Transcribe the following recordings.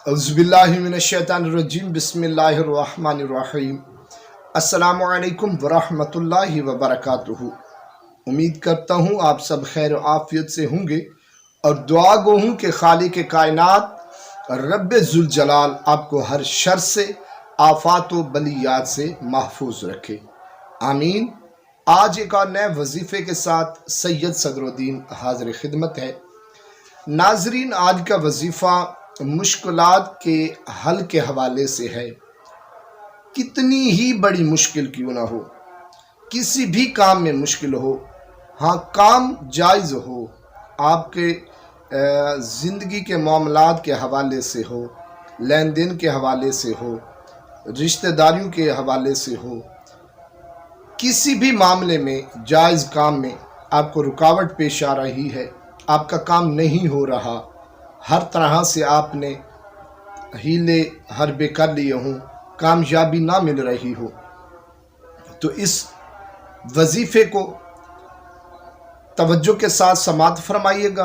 औज़ुबिल्लाहिमिनश्शैतानिर्रजीम बिस्मिल्लाहिर्रहमानिर्रहीम। अस्सलामु अलैकुम वरहमतुल्लाहि वबरकातुहू। उम्मीद करता हूँ आप सब खैर आफियत से होंगे और दुआ गो हूँ कि खालिक कायनात रब्बे जुल जलाल आपको हर शर से, आफात व बलियात से महफूज रखे, आमीन। आज एक और नए वजीफ़े के साथ सैयद सदरुद्दीन हाज़िर खिदमत है। नाजरीन, आज का वजीफ़ा मुश्किलात के हल के हवाले से है। कितनी ही बड़ी मुश्किल क्यों ना हो, किसी भी काम में मुश्किल हो, हाँ काम जायज़ हो, आपके ज़िंदगी के मामलात के हवाले से हो, लेन देन के हवाले से हो, रिश्तेदारियों के हवाले से हो, किसी भी मामले में जायज़ काम में आपको रुकावट पेश आ रही है, आपका काम नहीं हो रहा, हर तरह से आपने हीले हरबे कर लिए हों, कामयाबी ना मिल रही हो, तो इस वजीफ़े को तवज्जो के साथ समाअत फरमाइएगा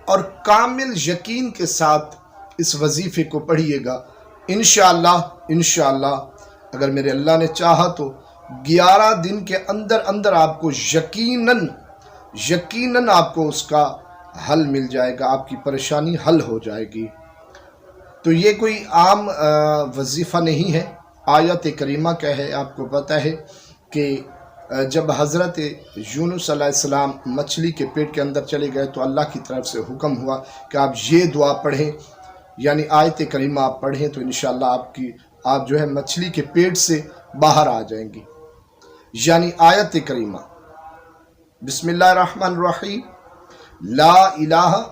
और कामिल यकीन के साथ इस वजीफ़े को पढ़िएगा। इंशाअल्लाह अगर मेरे अल्लाह ने चाहा तो 11 दिन के अंदर अंदर आपको यकीनन आपको उसका हल मिल जाएगा, आपकी परेशानी हल हो जाएगी। तो ये कोई आम वजीफ़ा नहीं है, आयत करीमा का है। आपको पता है कि जब हज़रत यूनुस अलैहिस्सलाम मछली के पेट के अंदर चले गए तो अल्लाह की तरफ से हुक्म हुआ कि आप ये दुआ पढ़ें, यानी आयत करीमा आप पढ़ें तो इंशाअल्लाह आप जो है मछली के पेट से बाहर आ जाएंगी। यानी आयत करीमा बिस्मिल्लाहिर्रहमानिर्रहीम, ला इलाहा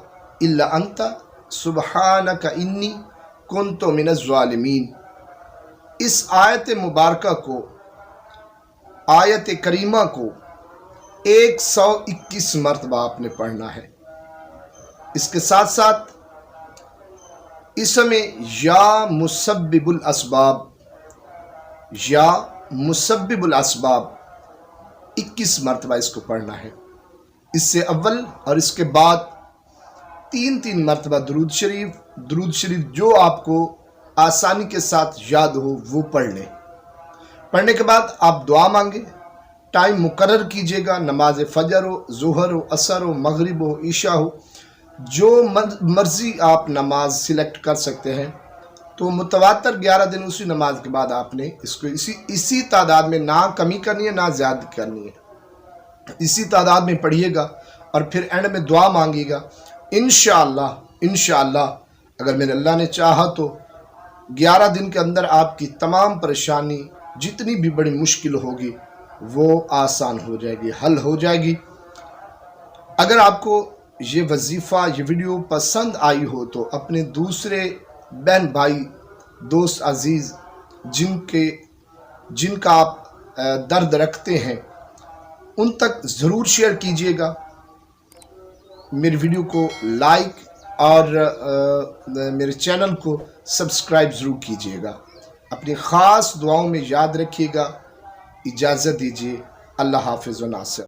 इल्ला अंता सुब्हानका इन्नी कुन्तु मिनज़ ज़ालिमीन। इस आयत मुबारका को, आयत करीमा को 121 मरतबा आपने पढ़ना है। इसके साथ साथ इसमें या मुसब्बिबुल असबाब 21 मरतबा इसको पढ़ना है। इससे अव्वल और इसके बाद 3 मरतबा दुरूद शरीफ जो आपको आसानी के साथ याद हो वो पढ़ लें। पढ़ने के बाद आप दुआ मांगे, टाइम मुकर्रर कीजिएगा, नमाज फजर हो, ज़ोहर हो, असर हो, मगरिब हो, ईशा हो, जो मर्ज़ी आप नमाज सिलेक्ट कर सकते हैं। तो मुतवातर 11 दिन उसी नमाज के बाद आपने इसको इसी तादाद में, ना कमी करनी है ना ज़्यादा करनी है, इसी तादाद में पढ़िएगा और फिर एंड में दुआ मांगिएगा। इंशाअल्लाह अगर मेरे अल्लाह ने चाहा तो 11 दिन के अंदर आपकी तमाम परेशानी, जितनी भी बड़ी मुश्किल होगी, वो आसान हो जाएगी, हल हो जाएगी। अगर आपको ये वजीफ़ा, ये वीडियो पसंद आई हो तो अपने दूसरे बहन भाई, दोस्त अजीज़ जिनका आप दर्द रखते हैं, उन तक ज़रूर शेयर कीजिएगा। मेरे वीडियो को लाइक और मेरे चैनल को सब्सक्राइब ज़रूर कीजिएगा। अपनी ख़ास दुआओं में याद रखिएगा। इजाज़त दीजिए। अल्लाह हाफ़िज़ व नासिर।